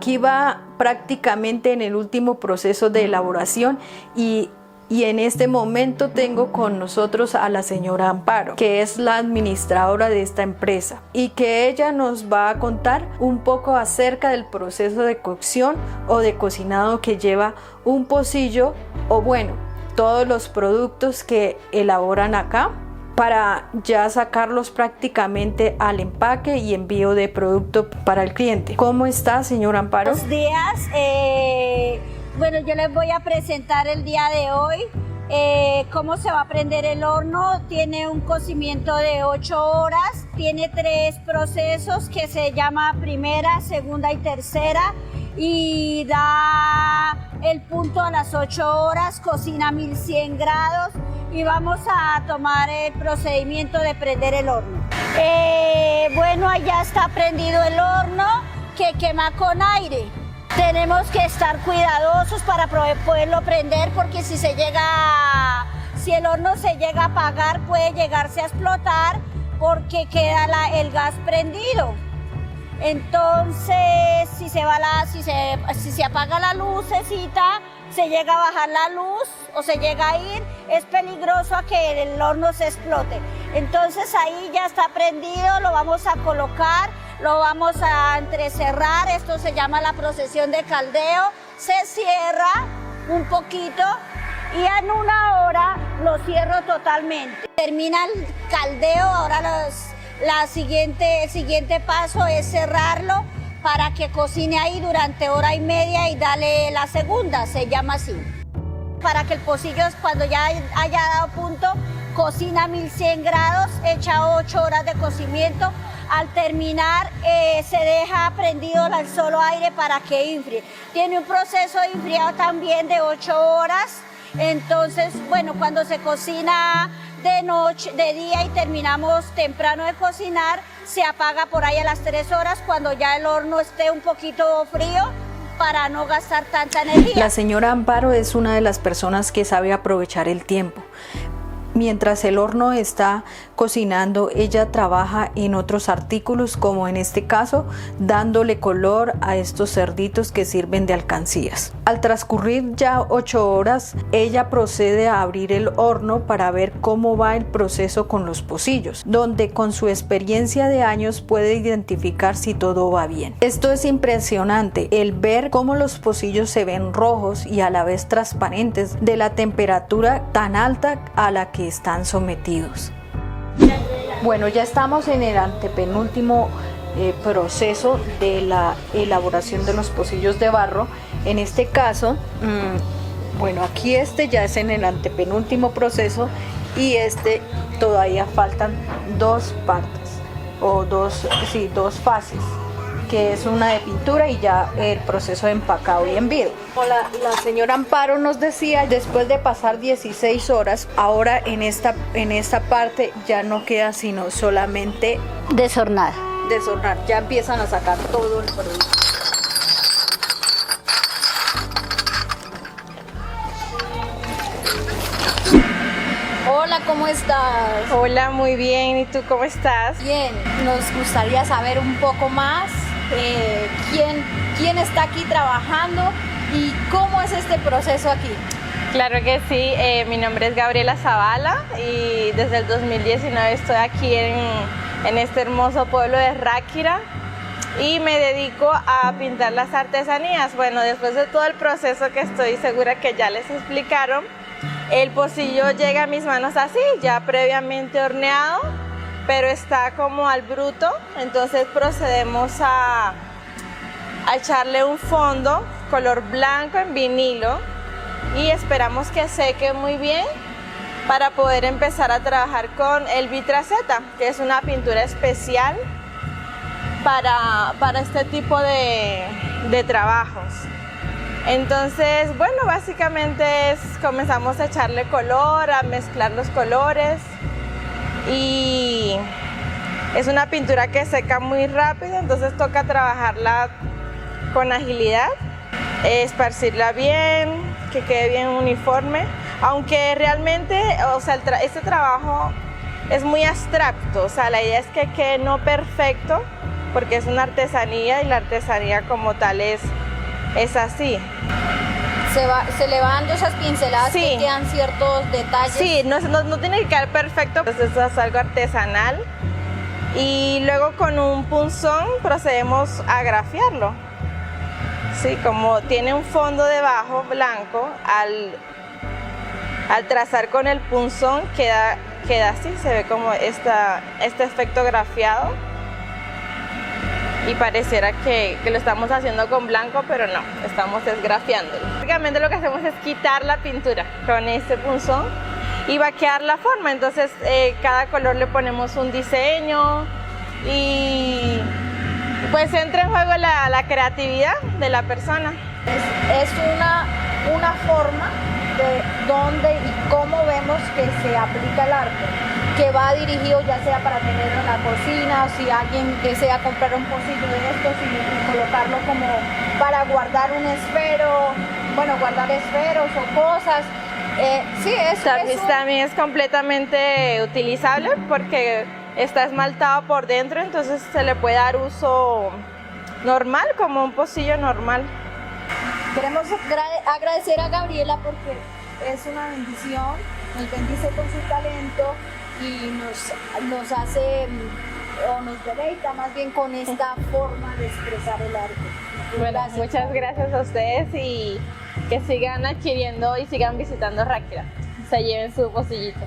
aquí va prácticamente en el último proceso de elaboración y en este momento tengo con nosotros a la señora Amparo, que es la administradora de esta empresa y que ella nos va a contar un poco acerca del proceso de cocción o de cocinado que lleva un pocillo o bueno, todos los productos que elaboran acá para ya sacarlos prácticamente al empaque y envío de producto para el cliente. ¿Cómo está, señora Amparo? Buenos días. Bueno, yo les voy a presentar el día de hoy cómo se va a prender el horno. Tiene un cocimiento de 8 horas, tiene 3 procesos que se llama primera, segunda y tercera y da el punto a las 8 horas, cocina a 1100 grados y vamos a tomar el procedimiento de prender el horno. Bueno, allá está prendido el horno que quema con aire. Tenemos que estar cuidadosos para poderlo prender porque si el horno se llega a apagar puede llegarse a explotar porque queda el gas prendido. Entonces si se apaga la lucecita, se llega a bajar la luz o se llega a ir, es peligroso a que el horno se explote. Entonces ahí ya está prendido, lo vamos a colocar. Lo vamos a entrecerrar, esto se llama la procesión de caldeo, se cierra un poquito y en 1 hora lo cierro totalmente. Termina el caldeo, ahora el siguiente paso es cerrarlo para que cocine ahí durante 1 hora y media y darle la segunda, se llama así. Para que el pocillo cuando ya haya dado punto, cocina a 1100 grados, echa 8 horas de cocimiento. Al terminar se deja prendido al solo aire para que enfríe. Tiene un proceso de enfriado también de 8 horas. Entonces, bueno, cuando se cocina de día y terminamos temprano de cocinar, se apaga por ahí a las 3 horas cuando ya el horno esté un poquito frío para no gastar tanta energía. La señora Amparo es una de las personas que sabe aprovechar el tiempo. Mientras el horno está cocinando, ella trabaja en otros artículos, como en este caso, dándole color a estos cerditos que sirven de alcancías. Al transcurrir ya 8 horas, ella procede a abrir el horno para ver cómo va el proceso con los pocillos, donde con su experiencia de años puede identificar si todo va bien. Esto es impresionante, el ver cómo los pocillos se ven rojos y a la vez transparentes de la temperatura tan alta a la que están sometidos. Bueno, ya estamos en el antepenúltimo proceso de la elaboración de los pocillos de barro. En este caso, bueno, aquí ya es en el antepenúltimo proceso y todavía faltan 2 partes o dos fases, que es una de pintura y ya el proceso de empacado y envío. La señora Amparo nos decía, después de pasar 16 horas, ahora en esta parte ya no queda sino solamente deshornar. Ya empiezan a sacar todo el producto. Hola, ¿cómo estás? Hola, muy bien. ¿Y tú cómo estás? Bien, nos gustaría saber un poco más quién está aquí trabajando y cómo es este proceso aquí. Claro que sí, mi nombre es Gabriela Zavala y desde el 2019 estoy aquí en este hermoso pueblo de Ráquira y me dedico a pintar las artesanías. Bueno, después de todo el proceso que estoy segura que ya les explicaron, el pocillo llega a mis manos así, ya previamente horneado, pero está como al bruto, entonces procedemos a echarle un fondo color blanco en vinilo y esperamos que seque muy bien para poder empezar a trabajar con el vitraceta, que es una pintura especial para este tipo de trabajos. Entonces, bueno, básicamente comenzamos a echarle color, a mezclar los colores y es una pintura que seca muy rápido, entonces toca trabajarla con agilidad, esparcirla bien, que quede bien uniforme, aunque realmente, o sea, este trabajo es muy abstracto, o sea, la idea es que quede no perfecto, porque es una artesanía y la artesanía como tal es así. Se le va dando esas pinceladas, sí, que quedan ciertos detalles. Sí, no tiene que quedar perfecto, entonces esto es algo artesanal. Y luego con un punzón procedemos a grafiarlo. Sí, como tiene un fondo debajo blanco, al trazar con el punzón queda así, se ve como este efecto grafiado. Y pareciera que lo estamos haciendo con blanco, pero no, estamos desgrafiándolo. Básicamente lo que hacemos es quitar la pintura con este punzón y va a quedar la forma. Entonces cada color le ponemos un diseño y pues entra en juego la creatividad de la persona. Es una forma de dónde y cómo vemos que se aplica el arte, que va dirigido ya sea para tenerlo en la cocina, o si alguien desea comprar un pocillo de estos y colocarlo como para guardar un esfero, bueno, guardar esferos o cosas. Sí, también es completamente utilizable porque está esmaltado por dentro, entonces se le puede dar uso normal, como un pocillo normal. Queremos agradecer a Gabriela porque es una bendición, nos bendice con su talento y nos hace, o nos deleita más bien con esta forma de expresar el arte. Bueno, muchas gracias a ustedes y que sigan adquiriendo y sigan visitando Ráquira. Se lleven su pocillito.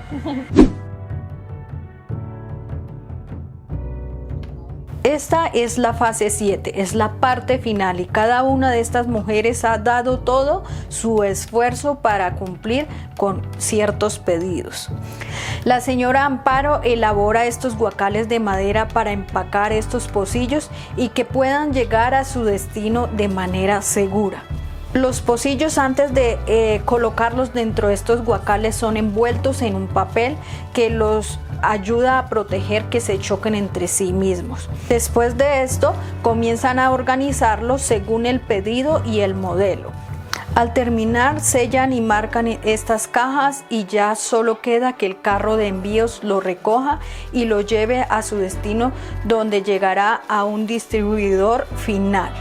Esta es la fase 7, es la parte final y cada una de estas mujeres ha dado todo su esfuerzo para cumplir con ciertos pedidos. La señora Amparo elabora estos guacales de madera para empacar estos pocillos y que puedan llegar a su destino de manera segura. Los pocillos, antes de colocarlos dentro de estos guacales, son envueltos en un papel que los ayuda a proteger que se choquen entre sí mismos. Después de esto, comienzan a organizarlos según el pedido y el modelo. Al terminar, sellan y marcan estas cajas y ya solo queda que el carro de envíos lo recoja y lo lleve a su destino, donde llegará a un distribuidor final.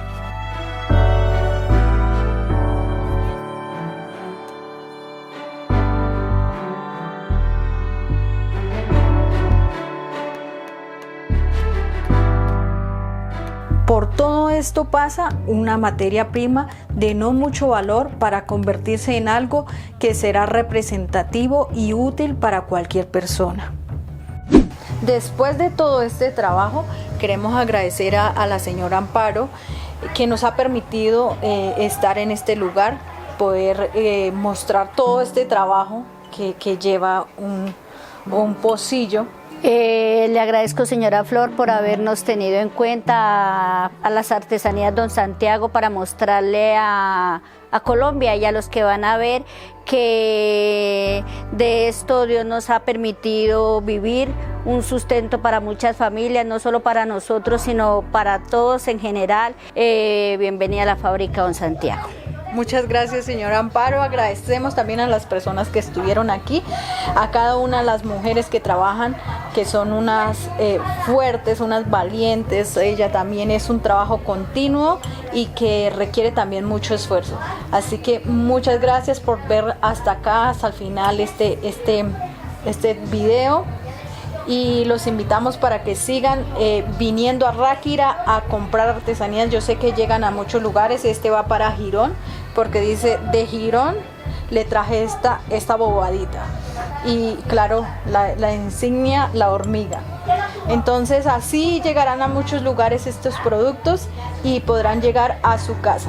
Por todo esto pasa una materia prima de no mucho valor para convertirse en algo que será representativo y útil para cualquier persona. Después de todo este trabajo, queremos agradecer a la señora Amparo que nos ha permitido estar en este lugar, poder mostrar todo este trabajo que lleva un pocillo. Le agradezco, señora Flor, por habernos tenido en cuenta a las artesanías Don Santiago para mostrarle a Colombia y a los que van a ver que de esto Dios nos ha permitido vivir un sustento para muchas familias, no solo para nosotros, sino para todos en general. Bienvenida a la fábrica Don Santiago. Muchas gracias, señora Amparo. Agradecemos también a las personas que estuvieron aquí, a cada una de las mujeres que trabajan, que son unas fuertes, unas valientes. Ella también es un trabajo continuo y que requiere también mucho esfuerzo. Así que muchas gracias por ver hasta acá, hasta el final este video. Y los invitamos para que sigan viniendo a Ráquira a comprar artesanías. Yo sé que llegan a muchos lugares. Este va para Girón, porque dice de Girón le traje esta bobadita. Y claro, la insignia, la hormiga. Entonces así llegarán a muchos lugares estos productos y podrán llegar a su casa.